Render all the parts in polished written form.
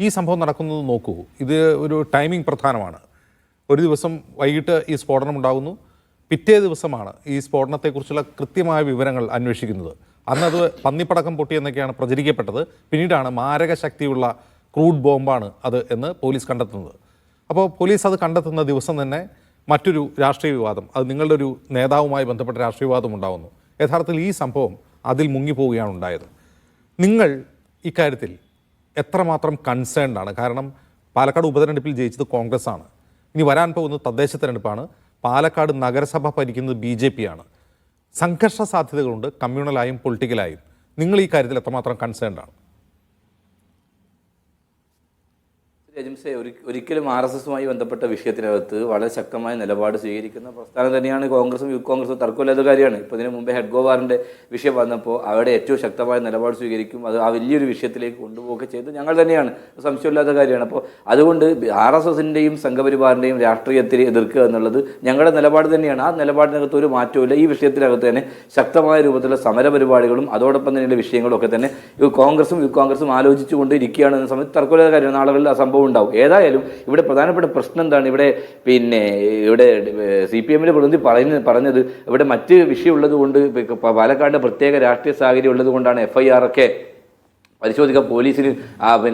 ഈ സംഭവം നടക്കുന്നത് നോക്കൂ, ഇത് ഒരു ടൈമിംഗ് പ്രധാനമാണ്. ഒരു ദിവസം വൈകിട്ട് ഈ സ്ഫോടനം ഉണ്ടാകുന്നു, പിറ്റേ ദിവസമാണ് ഈ സ്ഫോടനത്തെക്കുറിച്ചുള്ള കൃത്യമായ വിവരങ്ങൾ അന്വേഷിക്കുന്നത്. അന്നത് പന്നിപ്പടക്കം പൊട്ടിയെന്നൊക്കെയാണ് പ്രചരിക്കപ്പെട്ടത്. പിന്നീടാണ് മാരക ശക്തിയുള്ള ക്രൂഡ് ബോംബാണ് അത് എന്ന് പോലീസ് കണ്ടെത്തുന്നത്. അപ്പോൾ പോലീസ് അത് കണ്ടെത്തുന്ന ദിവസം തന്നെ മറ്റൊരു രാഷ്ട്രീയ വിവാദം, അത് നിങ്ങളുടെ ഒരു നേതാവുമായി ബന്ധപ്പെട്ട രാഷ്ട്രീയ വിവാദം ഉണ്ടാകുന്നു. യഥാർത്ഥത്തിൽ ഈ സംഭവം അതിൽ മുങ്ങിപ്പോവുകയാണ് ഉണ്ടായത്. നിങ്ങൾ ഇക്കാര്യത്തിൽ എത്രമാത്രം കൺസേൺഡ് ആണ്? കാരണം പാലക്കാട് ഉപതെരഞ്ഞെടുപ്പിൽ ജയിച്ചത് കോൺഗ്രസ് ആണ്. ഇനി വരാൻ പോകുന്നത് തദ്ദേശ തെരഞ്ഞെടുപ്പാണ്. പാലക്കാട് നഗരസഭ ഭരിക്കുന്നത് BJP ആണ്. സംഘർഷ സാധ്യതകളുണ്ട്, കമ്മ്യൂണലായും പൊളിറ്റിക്കലായും. നിങ്ങൾ ഈ കാര്യത്തിൽ എത്രമാത്രം കൺസേൺഡ് ആണ്? രജിംസെ, ഒരിക്കലും RSSുമായി ബന്ധപ്പെട്ട വിഷയത്തിനകത്ത് വളരെ ശക്തമായ നിലപാട് സ്വീകരിക്കുന്ന പ്രസ്ഥാനം തന്നെയാണ് കോൺഗ്രസും യൂത്ത് കോൺഗ്രസും. തർക്കമില്ലാത്ത കാര്യമാണ്. ഇപ്പോൾ ഇതിനു മുമ്പേ ഹെഡ്ഗോവാറിൻ്റെ വിഷയം വന്നപ്പോൾ അവിടെ ഏറ്റവും ശക്തമായ നിലപാട് സ്വീകരിക്കും, അത് ആ വലിയൊരു വിഷയത്തിലേക്ക് കൊണ്ടുപോവുക ചെയ്ത് ഞങ്ങൾ തന്നെയാണ്, സംശയമില്ലാത്ത കാര്യമാണ്. അപ്പോൾ അതുകൊണ്ട് RSSൻ്റെയും സംഘപരിവാറിൻ്റെയും രാഷ്ട്രീയത്തിൽ എതിർക്കുക എന്നുള്ളത് ഞങ്ങളുടെ നിലപാട് തന്നെയാണ്. ആ നിലപാടിനകത്ത് ഒരു മാറ്റമില്ല. ഈ വിഷയത്തിനകത്ത് തന്നെ ശക്തമായ രൂപത്തിലുള്ള സമരപരിപാടികളും അതോടൊപ്പം തന്നെയുള്ള വിഷയങ്ങളും ഒക്കെ തന്നെ കോൺഗ്രസും യൂത്ത് കോൺഗ്രസും ആലോചിച്ചുകൊണ്ട് ഇരിക്കുകയാണ് എന്ന സമയത്ത് തർക്കമില്ലാത്ത കാര്യമാണ്. നാളുകളിൽ ആ സംഭവം ഉണ്ടാവും. ഏതായാലും ഇവിടെ പ്രധാനപ്പെട്ട പ്രശ്നം എന്താണ്? ഇവിടെ CPM പ്രതിനിധി പറഞ്ഞത് ഇവിടെ മറ്റ് വിഷയമുള്ളത് കൊണ്ട്, പാലക്കാടിന്റെ പ്രത്യേക രാഷ്ട്രീയ സാഹചര്യം ഉള്ളത് കൊണ്ടാണ് FIR ഒക്കെ പരിശോധിക്കാൻ പോലീസിന്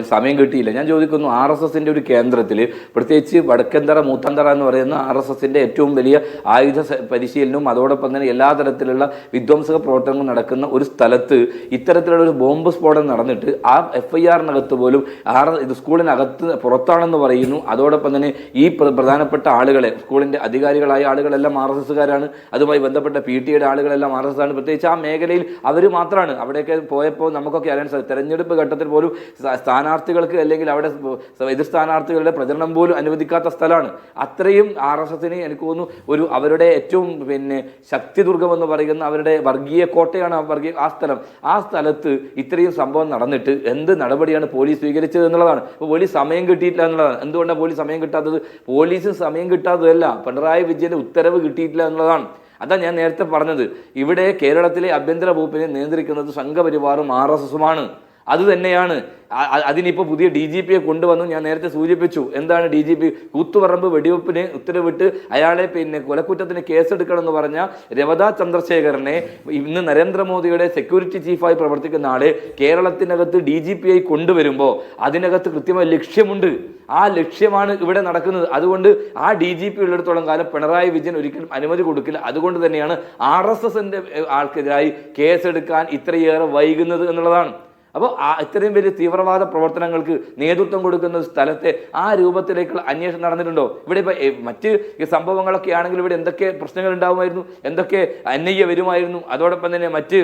സമയം കിട്ടിയില്ല. ഞാൻ ചോദിക്കുന്നു, RSSൻ്റെ ഒരു കേന്ദ്രത്തിൽ, പ്രത്യേകിച്ച് വടക്കന്തറ മൂത്തന്തറ എന്ന് പറയുന്ന RSSൻ്റെ ഏറ്റവും വലിയ ആയുധ പരിശീലനവും അതോടൊപ്പം തന്നെ എല്ലാ തരത്തിലുള്ള വിധ്വംസക പ്രവർത്തനങ്ങളും നടക്കുന്ന ഒരു സ്ഥലത്ത് ഇത്തരത്തിലുള്ള ഒരു ബോംബ് സ്ഫോടനം നടന്നിട്ട് ആ FIRനകത്ത് പോലും ഇത് സ്കൂളിനകത്ത് പുറത്താണെന്ന് പറയുന്നു. അതോടൊപ്പം തന്നെ ഈ പ്രധാനപ്പെട്ട ആളുകളെ, സ്കൂളിൻ്റെ അധികാരികളായ ആളുകളെല്ലാം RSSകാരാണ്. അതുമായി ബന്ധപ്പെട്ട PTAയുടെ ആളുകളെല്ലാം RSS ആണ്. പ്രത്യേകിച്ച് ആ മേഖലയിൽ അവർ മാത്രമാണ്. അവിടെയൊക്കെ പോയപ്പോൾ നമുക്കൊക്കെ അറിയാൻ സാധിക്കും, തെരഞ്ഞെടുപ്പ് ഘട്ടത്തിൽ പോലും സ്ഥാനാർത്ഥികൾക്ക് അല്ലെങ്കിൽ അവിടെ എതിർ സ്ഥാനാർത്ഥികളുടെ പ്രചരണം പോലും അനുവദിക്കാത്ത സ്ഥലമാണ്. അത്രയും RSSന് എനിക്ക് തോന്നുന്നു അവരുടെ ഏറ്റവും ശക്തിദുർഗം എന്ന് പറയുന്ന അവരുടെ വർഗീയ കോട്ടയാണ് ആ സ്ഥലത്ത് ഇത്രയും സംഭവം നടന്നിട്ട് എന്ത് നടപടിയാണ് പോലീസ് സ്വീകരിച്ചത് എന്നുള്ളതാണ്. ഇപ്പോൾ പോലീസ് സമയം കിട്ടിയിട്ടില്ല എന്നുള്ളതാണ്. എന്തുകൊണ്ടാണ് പോലീസ് സമയം കിട്ടാത്തത്? പോലീസിന് സമയം കിട്ടാത്തതല്ല, പിണറായി വിജയന്റെ ഉത്തരവ് കിട്ടിയിട്ടില്ല എന്നുള്ളതാണ്. അതാ ഞാൻ നേരത്തെ പറഞ്ഞത്. ഇവിടെ കേരളത്തിലെ ആഭ്യന്തര വകുപ്പിനെ നിയന്ത്രിക്കുന്നത് സംഘപരിവാറും RSSുമാണ്. അത് തന്നെയാണ്. അതിനിപ്പോൾ പുതിയ DGPയെ കൊണ്ടുവന്നു. ഞാൻ നേരത്തെ സൂചിപ്പിച്ചു, എന്താണ് DGP? കൂത്തുപറമ്പ് വെടിവെപ്പിന് ഉത്തരവിട്ട് അയാളെ കൊലക്കുറ്റത്തിന് കേസെടുക്കണമെന്ന് പറഞ്ഞ രവത ചന്ദ്രശേഖരനെ ഇന്ന് നരേന്ദ്രമോദിയുടെ സെക്യൂരിറ്റി ചീഫായി പ്രവർത്തിക്കുന്ന ആളെ കേരളത്തിനകത്ത് DGPയായി കൊണ്ടുവരുമ്പോൾ അതിനകത്ത് കൃത്യമായ ലക്ഷ്യമുണ്ട്. ആ ലക്ഷ്യമാണ് ഇവിടെ നടക്കുന്നത്. അതുകൊണ്ട് ആ DGP ഉള്ളിടത്തോളം കാലം പിണറായി വിജയൻ ഒരിക്കലും അനുമതി കൊടുക്കില്ല. അതുകൊണ്ട് തന്നെയാണ് RSSന്റെ ആൾക്കെതിരായി കേസെടുക്കാൻ ഇത്രയേറെ വൈകുന്നത് എന്നുള്ളതാണ്. അപ്പോൾ ഇത്രയും വലിയ തീവ്രവാദ പ്രവർത്തനങ്ങൾക്ക് നേതൃത്വം കൊടുക്കുന്ന സ്ഥലത്തെ ആ രൂപത്തിലേക്കുള്ള അന്വേഷണം നടന്നിട്ടുണ്ടോ? ഇവിടെ ഇപ്പോൾ മറ്റ് സംഭവങ്ങളൊക്കെ ആണെങ്കിൽ ഇവിടെ എന്തൊക്കെ പ്രശ്നങ്ങൾ ഉണ്ടാകുമായിരുന്നു, എന്തൊക്കെ NIA വരുമായിരുന്നു, അതോടൊപ്പം തന്നെ മറ്റ്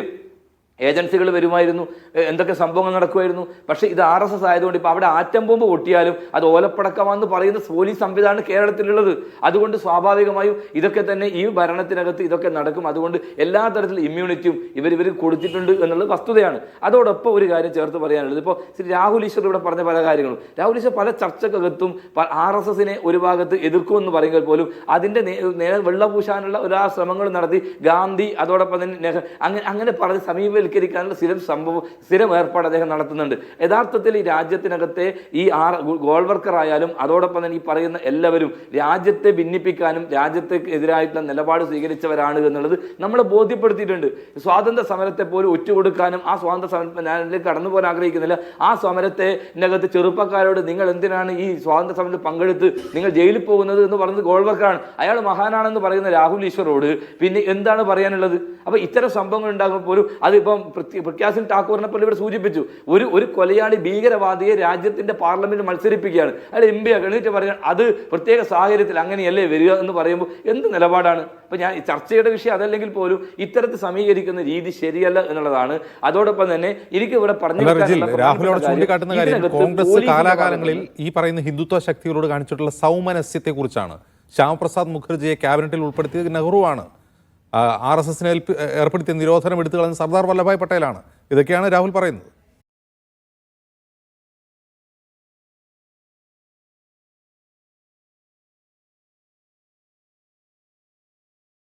ഏജൻസികൾ വരുമായിരുന്നു, എന്തൊക്കെ സംഭവങ്ങൾ നടക്കുമായിരുന്നു. പക്ഷേ ഇത് RSS ആയതുകൊണ്ട് ഇപ്പോൾ അവിടെ ആറ്റം ബോംബ് പൊട്ടിയാലും അത് ഓലപ്പടക്കമാണെന്ന് പറയുന്ന പോലീസ് സംവിധാനം കേരളത്തിലുള്ളത്. അതുകൊണ്ട് സ്വാഭാവികമായും ഇതൊക്കെ തന്നെ ഈ ഭരണത്തിനകത്ത് ഇതൊക്കെ നടക്കും. അതുകൊണ്ട് എല്ലാ തരത്തിലുള്ള ഇമ്മ്യൂണിറ്റിയും ഇവർ കൊടുത്തിട്ടുണ്ട് എന്നുള്ളത് വസ്തുതയാണ്. അതോടൊപ്പം ഒരു കാര്യം ചേർത്ത് പറയാനുള്ളത്, ഇപ്പോൾ ശ്രീ രാഹുൽ ഈശ്വർ ഇവിടെ പറഞ്ഞ പല കാര്യങ്ങളും, രാഹുൽ ഈശ്വർ പല ചർച്ചക്കകത്തും RSSനെ ഒരു ഭാഗത്ത് എതിർക്കുമെന്ന് പറയുമ്പോൾ പോലും അതിൻ്റെ വെള്ളപൂശാനുള്ള ഒരു ശ്രമങ്ങൾ നടത്തി ഗാന്ധി അതോടൊപ്പം തന്നെ അങ്ങനെ പറഞ്ഞ് സമീപ സ്ഥിരം ഏർപ്പാട് അദ്ദേഹം നടത്തുന്നുണ്ട്. യഥാർത്ഥത്തിൽ ഈ രാജ്യത്തിനകത്തെ ഈ ഗോൾവർക്കർ ആയാലും അതോടൊപ്പം തന്നെ ഈ പറയുന്ന എല്ലാവരും രാജ്യത്തെ ഭിന്നിപ്പിക്കാനും രാജ്യത്തെതിരായിട്ടുള്ള നിലപാട് സ്വീകരിച്ചവരാണ് എന്നുള്ളത് നമ്മളെ ബോധ്യപ്പെടുത്തിയിട്ടുണ്ട്. സ്വാതന്ത്ര്യ സമരത്തെ പോലും ഒറ്റുകൊടുക്കാനും ആ സ്വാതന്ത്ര്യ സമരം ഞാനിലേക്ക് കടന്നു പോകാൻ ആഗ്രഹിക്കുന്നില്ല. ആ സമരത്തിനകത്ത് ചെറുപ്പക്കാരോട് നിങ്ങൾ എന്തിനാണ് ഈ സ്വാതന്ത്ര്യ സമരത്തിൽ പങ്കെടുത്ത് നിങ്ങൾ ജയിലിൽ പോകുന്നത് എന്ന് പറയുന്നത് ഗോൾവർക്കറാണ്. അയാൾ മഹാനാണെന്ന് പറയുന്ന രാഹുൽ ഈശ്വറോട് പിന്നെ എന്താണ് പറയാനുള്ളത്? അപ്പോൾ ഇത്തരം സംഭവങ്ങൾ ഉണ്ടാകുമ്പോൾ പോലും അതിപ്പം പ്രഗ്യാ സിംഗ് ഠാക്കൂറിനെ പോലെ ഇവിടെ സൂചിപ്പിച്ചു, ഒരു കൊലയാളി ഭീകരവാദിയെ രാജ്യത്തിന്റെ പാർലമെന്റിൽ മത്സരിപ്പിക്കുകയാണ്, അയാൾ MP എണീറ്റ് പറയാൻ അത് പ്രത്യേക സാഹചര്യത്തിൽ അങ്ങനെയല്ലേ വരിക എന്ന് പറയുമ്പോൾ എന്ത് നിലപാടാണ്? അപ്പൊ ഞാൻ ചർച്ചയുടെ വിഷയം അതല്ലെങ്കിൽ പോലും ഇത്തരത്തിൽ സമീകരിക്കുന്ന രീതി ശരിയല്ല എന്നുള്ളതാണ്. അതോടൊപ്പം തന്നെ എനിക്ക് ഇവിടെ രാഹുലോട് ചൂണ്ടിക്കാട്ടുന്ന കാര്യം, കോൺഗ്രസ് കാലാകാലങ്ങളിൽ ഈ പറയുന്ന ഹിന്ദുത്വ ശക്തികളോട് കാണിച്ചിട്ടുള്ള സൗമനസ്യത്തെ കുറിച്ചാണ്. ശ്യാമപ്രസാദ് മുഖർജിയെ ക്യാബിനറ്റിൽ ഉൾപ്പെടുത്തിയത് നെഹ്റുവാണ്. RSSനെ ഏർപ്പെടുത്തിയ നിരോധനം എടുത്തു കളഞ്ഞ സർദാർ വല്ലഭായ് പട്ടേലാണ്. ഇതൊക്കെയാണ് രാഹുൽ പറയുന്നത്.